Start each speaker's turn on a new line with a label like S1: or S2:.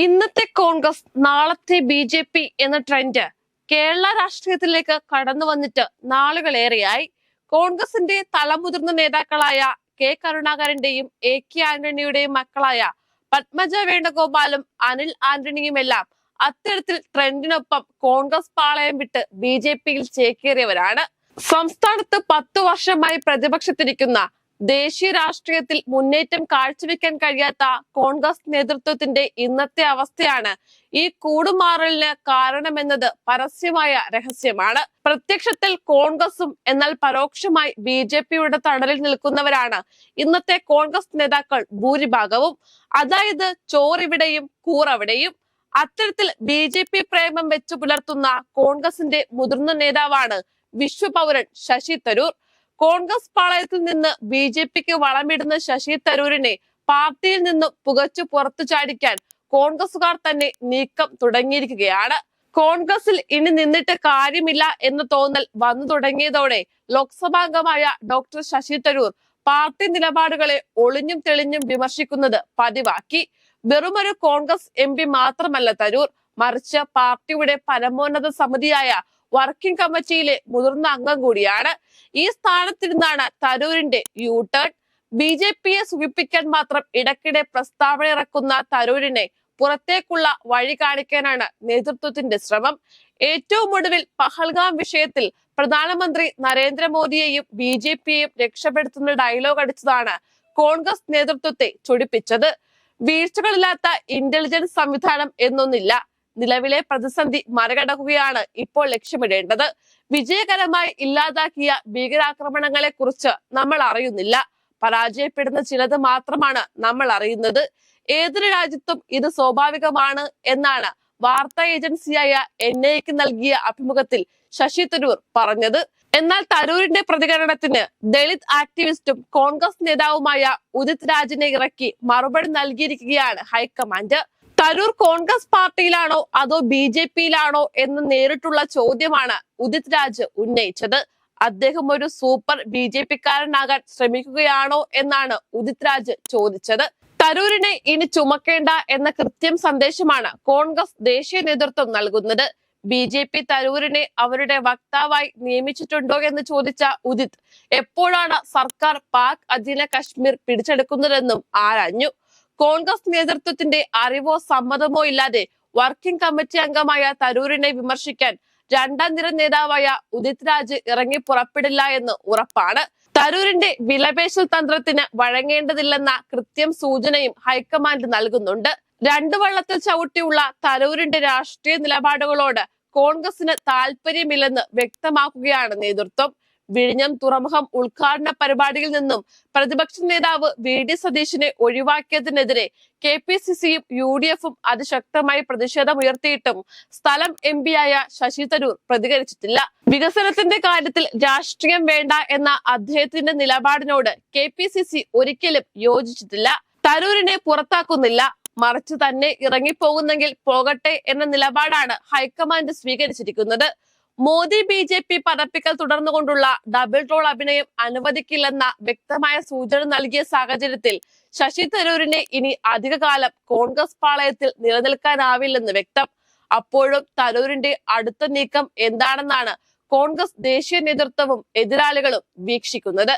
S1: ഇന്നത്തെ കോൺഗ്രസ് നാളത്തെ ബി.ജെ.പി എന്ന ട്രെൻഡ് കേരള രാഷ്ട്രീയത്തിലേക്ക് കടന്നു വന്നിട്ട് നാളുകളേറെയായി. കോൺഗ്രസിന്റെ തലമുതിർന്ന നേതാക്കളായ കെ കരുണാകരന്റെയും എ.കെ. ആന്റണിയുടെയും മക്കളായ പത്മജ വേണുഗോപാലും അനിൽ ആന്റണിയുമെല്ലാം അത്തരത്തിൽ ട്രെൻഡിനൊപ്പം കോൺഗ്രസ് പാളയം വിട്ട് ബി.ജെ.പിയിൽ ചേക്കേറിയവരാണ്. സംസ്ഥാനത്ത് 10 വർഷമായി പ്രതിപക്ഷത്തിരിക്കുന്ന ദേശീയ രാഷ്ട്രീയത്തിൽ മുന്നേറ്റം കാഴ്ചവെക്കാൻ കഴിയാത്ത കോൺഗ്രസ് നേതൃത്വത്തിന്റെ ഇന്നത്തെ അവസ്ഥയാണ് ഈ കൂടുമാറലിന് കാരണമെന്നത് പരസ്യമായ രഹസ്യമാണ്. പ്രത്യക്ഷത്തിൽ കോൺഗ്രസും എന്നാൽ പരോക്ഷമായി ബി.ജെ.പിയുടെ തണലിൽ നിൽക്കുന്നവരാണ് ഇന്നത്തെ കോൺഗ്രസ് നേതാക്കൾ ഭൂരിഭാഗവും. അതായത് ചോറിവിടെയും കൂറവിടെയും. അത്തരത്തിൽ ബി.ജെ.പി പ്രേമം വെച്ചു പുലർത്തുന്ന കോൺഗ്രസിന്റെ മുതിർന്ന നേതാവാണ് വിശ്വപൗരൻ ശശി തരൂർ. കോൺഗ്രസ് പാളയത്തിൽ നിന്ന് ബി.ജെ.പിക്ക് വളമിടുന്ന ശശി തരൂരിനെ പാർട്ടിയിൽ നിന്നും പുകച്ചു പുറത്തു ചാടിക്കാൻ കോൺഗ്രസുകാർ തന്നെ നീക്കം തുടങ്ങിയിരിക്കുകയാണ്. കോൺഗ്രസിൽ ഇനി നിന്നിട്ട് കാര്യമില്ല എന്ന തോന്നൽ വന്നു തുടങ്ങിയതോടെ ലോക്സഭാംഗമായ ഡോക്ടർ ശശി തരൂർ പാർട്ടി നിലപാടുകളെ ഒളിഞ്ഞും തെളിഞ്ഞും വിമർശിക്കുന്നത് പതിവാക്കി. വെറുമൊരു കോൺഗ്രസ് എം.പി മാത്രമല്ല തരൂർ, മറിച്ച് പാർട്ടിയുടെ പരമോന്നത സമിതിയായ വർക്കിംഗ് കമ്മിറ്റിയിലെ മുതിർന്ന അംഗം കൂടിയാണ്. ഈ സ്ഥാനത്തിരുന്നാണ് തരൂരിന്റെ യു-ടേൺ. ബി.ജെ.പിയെ സുഖിപ്പിക്കാൻ മാത്രം ഇടയ്ക്കിടെ പ്രസ്താവന ഇറക്കുന്ന തരൂരിനെ പുറത്തേക്കുള്ള വഴി കാണിക്കാനാണ് നേതൃത്വത്തിന്റെ ശ്രമം. ഏറ്റവും ഒടുവിൽ പഹൽഗാം വിഷയത്തിൽ പ്രധാനമന്ത്രി നരേന്ദ്രമോദിയെയും ബി.ജെ.പിയെയും രക്ഷപ്പെടുത്തുന്ന ഡയലോഗ് അടിച്ചതാണ് കോൺഗ്രസ് നേതൃത്വത്തെ ചൊടിപ്പിച്ചത്. വീഴ്ചകളില്ലാത്ത ഇന്റലിജൻസ് സംവിധാനം എന്നൊന്നില്ല. നിലവിലെ പ്രതിസന്ധി മറികടക്കുകയാണ് ഇപ്പോൾ ലക്ഷ്യമിടേണ്ടത്. വിജയകരമായി ഇല്ലാതാക്കിയ ഭീകരാക്രമണങ്ങളെ കുറിച്ച് നമ്മൾ അറിയുന്നില്ല. പരാജയപ്പെടുന്ന ചിലത് മാത്രമാണ് നമ്മൾ അറിയുന്നത്. ഏതൊരു രാജ്യത്തും ഇത് സ്വാഭാവികമാണ് എന്നാണ് വാർത്താ ഏജൻസിയായ എൻ.ഐ.ക്ക് നൽകിയ അഭിമുഖത്തിൽ ശശി തരൂർ പറഞ്ഞത്. എന്നാൽ തരൂരിന്റെ പ്രതികരണത്തിന് ദളിത് ആക്ടിവിസ്റ്റും കോൺഗ്രസ് നേതാവുമായ ഉദിത് രാജിനെ ഇറക്കി മറുപടി നൽകിയിരിക്കുകയാണ് ഹൈക്കമാൻഡ്. തരൂർ കോൺഗ്രസ് പാർട്ടിയിലാണോ അതോ ബി.ജെ.പിയിലാണോ എന്ന നേരിട്ടുള്ള ചോദ്യമാണ് ഉദിത് രാജ് ഉന്നയിച്ചത്. അദ്ദേഹം ഒരു സൂപ്പർ ബി.ജെ.പിക്കാരനാകാൻ ശ്രമിക്കുകയാണോ എന്നാണ് ഉദിത് രാജ് ചോദിച്ചത്. തരൂരിനെ ഇനി ചുമക്കേണ്ട എന്ന കൃത്യം സന്ദേശമാണ് കോൺഗ്രസ് ദേശീയ നേതൃത്വം നൽകുന്നത്. ബി.ജെ.പി തരൂരിനെ അവരുടെ വക്താവായി നിയമിച്ചിട്ടുണ്ടോ എന്ന് ചോദിച്ച ഉദിത് എപ്പോഴാണ് സർക്കാർ പാക് അധീന കശ്മീർ പിടിച്ചെടുക്കുന്നതെന്നും ആരാഞ്ഞു. കോൺഗ്രസ് നേതൃത്വത്തിന്റെ അറിവോ സമ്മതമോ ഇല്ലാതെ വർക്കിംഗ് കമ്മിറ്റി അംഗമായ തരൂരിനെ വിമർശിക്കാൻ രണ്ടാം നിര നേതാവായ ഉദിത് രാജ് ഇറങ്ങി പുറപ്പെടില്ല എന്ന് ഉറപ്പാണ്. തരൂരിന്റെ വിലപേശൽ തന്ത്രത്തിന് വഴങ്ങേണ്ടതില്ലെന്ന കൃത്യം സൂചനയും ഹൈക്കമാൻഡ് നൽകുന്നുണ്ട്. രണ്ടു വള്ളത്തിൽ ചവിട്ടിയുള്ള തരൂരിന്റെ രാഷ്ട്രീയ നിലപാടുകളോട് കോൺഗ്രസിന് താല്പര്യമില്ലെന്ന് വ്യക്തമാക്കുകയാണ് നേതൃത്വം. വിഴിഞ്ഞം തുറമുഖം ഉദ്ഘാടന പരിപാടിയിൽ നിന്നും പ്രതിപക്ഷ നേതാവ് വി.ഡി. സതീശനെ ഒഴിവാക്കിയതിനെതിരെ കെ.പി.സി.സിയും യു.ഡി.എഫും അതിശക്തമായി പ്രതിഷേധമുയർത്തിയിട്ടും സ്ഥലം എം.പിയായ ശശി തരൂർ പ്രതികരിച്ചിട്ടില്ല. വികസനത്തിന്റെ കാര്യത്തിൽ രാഷ്ട്രീയം വേണ്ട എന്ന അദ്ദേഹത്തിന്റെ നിലപാടിനോട് കെ.പി.സി.സി ഒരിക്കലും യോജിച്ചിട്ടില്ല. തരൂരിനെ പുറത്താക്കുന്നില്ല, മറിച്ച് തന്നെ ഇറങ്ങിപ്പോകുന്നെങ്കിൽ പോകട്ടെ എന്ന നിലപാടാണ് ഹൈക്കമാൻഡ് സ്വീകരിച്ചിരിക്കുന്നത്. മോദി ബി.ജെ.പി പതപ്പിക്കൽ തുടർന്നുകൊണ്ടുള്ള ഡബിൾ റോൾ അഭിനയം അനുവദിക്കില്ലെന്ന വ്യക്തമായ സൂചന നൽകിയ സാഹചര്യത്തിൽ ശശി തരൂരിനെ ഇനി അധികകാലം കോൺഗ്രസ് പാളയത്തിൽ നിലനിൽക്കാനാവില്ലെന്ന് വ്യക്തം. അപ്പോഴും തരൂരിന്റെ അടുത്ത നീക്കം എന്താണെന്നാണ് കോൺഗ്രസ് ദേശീയ നേതൃത്വവും എതിരാളികളും വീക്ഷിക്കുന്നത്.